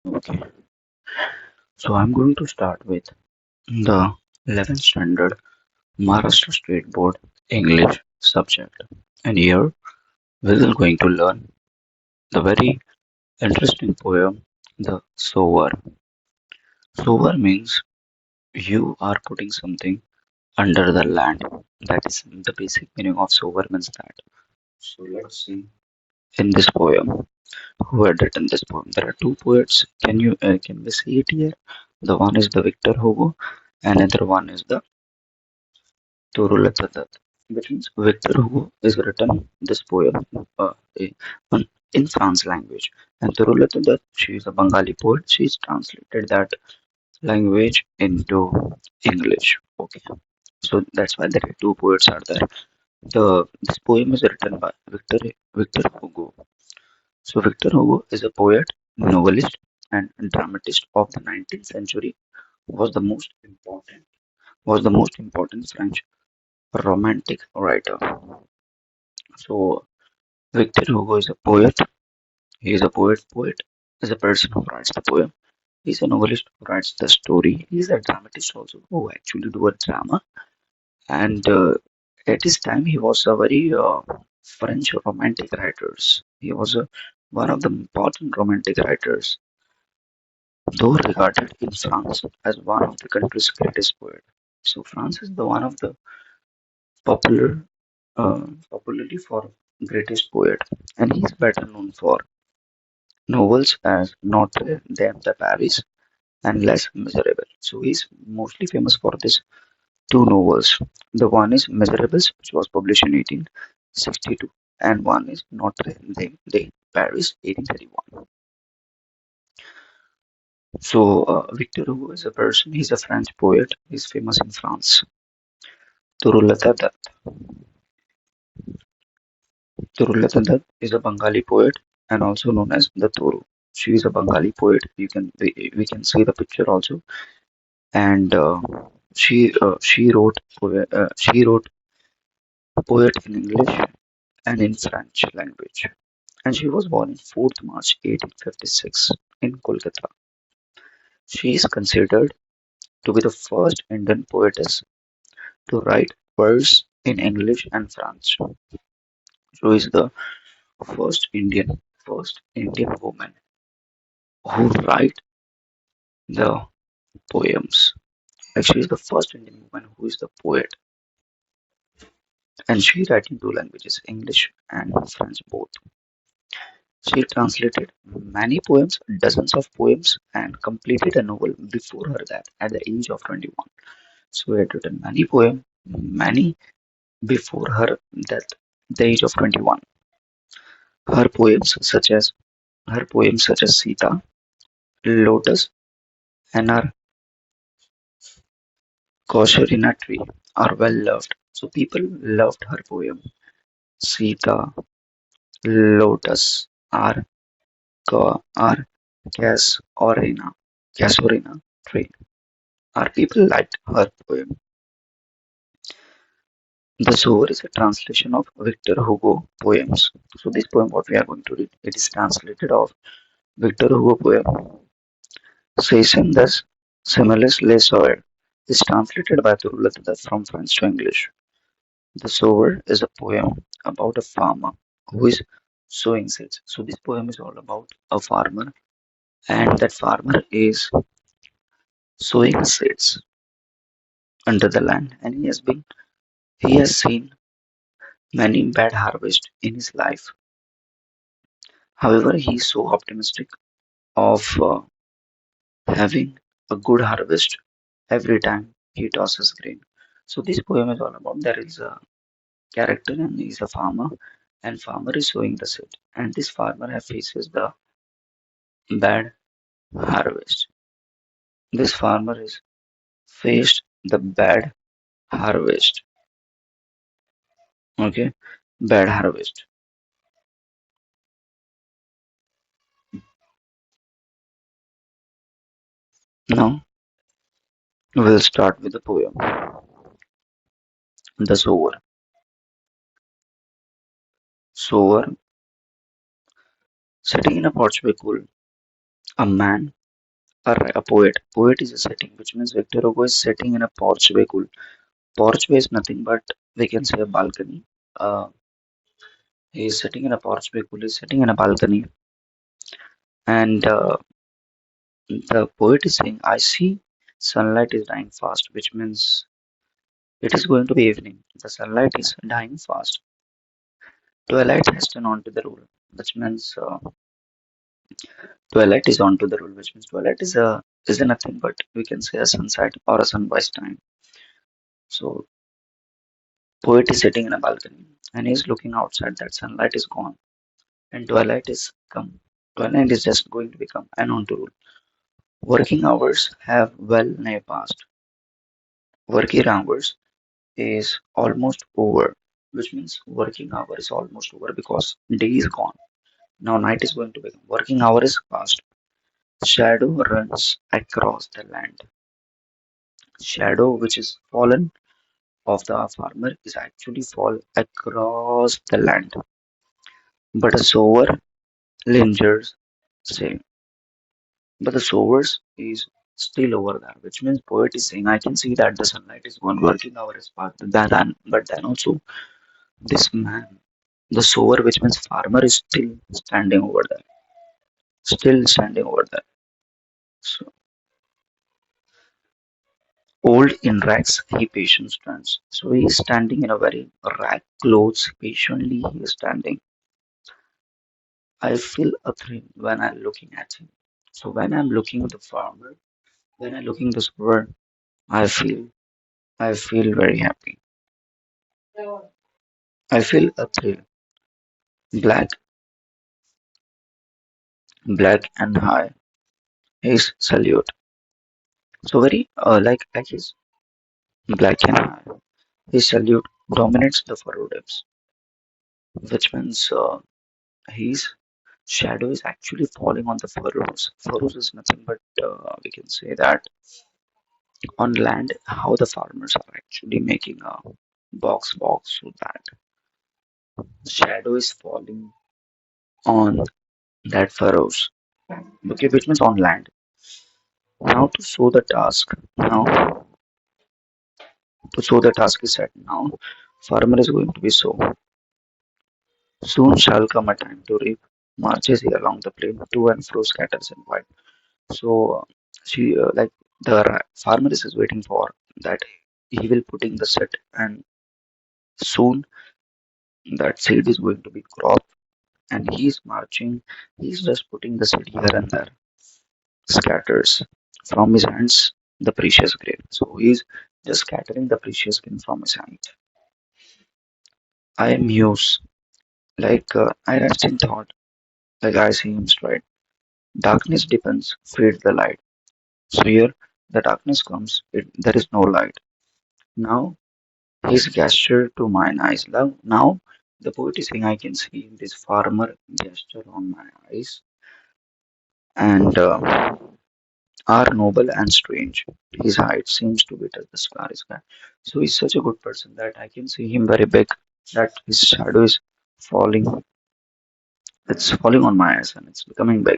Okay, so I'm going to start with the 11th standard Maharashtra State Board English subject. And here we will going to learn the very interesting poem, The Sower. Sower means you are putting something under the land. That is the basic meaning of sower means that. So let's see in this poem who had written this poem. There are two poets. Can we see it here? The one is the Victor Hugo, and another one is the Turulata, which means Victor Hugo is written this poem in in France language, and Turulata, she is a Bengali poet. She's translated that language into English. Okay, so that's why there are two poets are there. This poem is written by Victor Hugo. So Victor Hugo is a poet, novelist, and dramatist of the 19th century. Was the most important French romantic writer. So Victor Hugo is a poet. He is a poet is a person who writes the poem. He's a novelist who writes the story. He's a dramatist also who actually do a drama. And at his time, he was a very French romantic writers. He was one of the important romantic writers, though regarded in France as one of the country's greatest poet. So France is the one of the popular popularly for greatest poet, and he is better known for novels as Notre Dame de Paris and Les Miserables. So he's mostly famous for these two novels. The one is Miserables, which was published in 1862, and one is Notre Dame de Paris, 1831. So Victor Hugo is a person. He's a French poet. He's famous in France. Turulata Turulata Dutt is a Bengali poet and also known as the Toru. She is a Bengali poet. We can see the picture also, and she wrote poet in English and in French language, and she was born on 4th March 1856 in Kolkata. She is considered to be the first Indian poetess to write verse in English and French. She is the first Indian woman who write the poems. Like she is the first Indian woman who is the poet, and she writes in two languages, English and French both. She translated many poems, dozens of poems, and completed a novel before her death at the age of 21. So she had written many poems, many before her death, at the age of 21. Her poems such as Sita, Lotus, and her Casuarina tree are well loved. So people loved her poem. Sita, Lotus, are are Casuarina tree. Our people liked her poem. The Sower is a translation of Victor Hugo poems. So this poem, what we are going to read, it is translated of Victor Hugo poem. Cesar thus Similes Les Sower is translated by Turulata from French to English. The Sower is a poem about a farmer who is sowing seeds. So this poem is all about a farmer, and that farmer is sowing seeds under the land, and he has seen many bad harvests in his life. However, he is so optimistic of having a good harvest every time he tosses grain. So this poem is all about there is a character and he's a farmer, and farmer is sowing the seed, and this farmer faces the bad harvest. This farmer is faced the bad harvest. Okay, bad harvest. Now we'll start with the poem. The sower. Sower, sitting in a porch pool, A man, a poet. Poet is a setting, which means Victor Hugo is sitting in a porchway. Cool. Porchway is nothing but we can say a balcony. He is sitting in a porchway. Cool. He's sitting in a balcony, and the poet is saying, "I see sunlight is dying fast," which means it is going to be evening. The sunlight is dying fast. Twilight has turned on to the rule, which means twilight is on to the rule, which means twilight is a nothing but we can say a sunset or a sunrise time. So poet is sitting in a balcony and he's looking outside. That sunlight is gone and twilight is come. Twilight is just going to become and on to rule. Working hours have well nigh passed. Working hours is almost over, which means working hour is almost over because day is gone. Now night is going to become working hour is past. Shadow runs across the land. Shadow which is fallen of the farmer is actually fall across the land. But a sower lingers still. But the sowers is still over there, which means poet is saying I can see that the sunlight is one working hour is past. But then also this man, the sower, which means farmer, is still standing over there. Still standing over there. So old in rags, he patiently stands. So he is standing in a very rag clothes. Patiently he is standing. I feel a thrill when I'm looking at him. So when I'm looking at the farmer, when I'm looking at this bird, I feel very happy. I feel a thrill. Black, black and high. His salute. So very like his black and high. His salute dominates the furrow depths, which means his shadow is actually falling on the furrows. Furrows is nothing but we can say that on land how the farmers are actually making a box so that shadow is falling on that furrows. Okay, which means on land. Now to sow the task is set. Now farmer is going to be sow. Soon shall come a time to reap. Marches he along the plain, to and fro scatters and wide. So she like the farmer is waiting for that he will putting the set and soon that seed is going to be cropped and he's marching. He's just putting the seed here and there, scatters from his hands the precious grain. So he's just scattering the precious grain from his hand. I muse I rest in thought like I see him stride. Darkness depends, feeds the light. So here the darkness comes, there is no light. Now his gesture to mine eyes. Now the poet is saying I can see this farmer gesture on my eyes and are noble and strange. His height seems to be touch the starry sky. So he's such a good person that I can see him very big, that his shadow is falling. It's falling on my eyes and it's becoming big.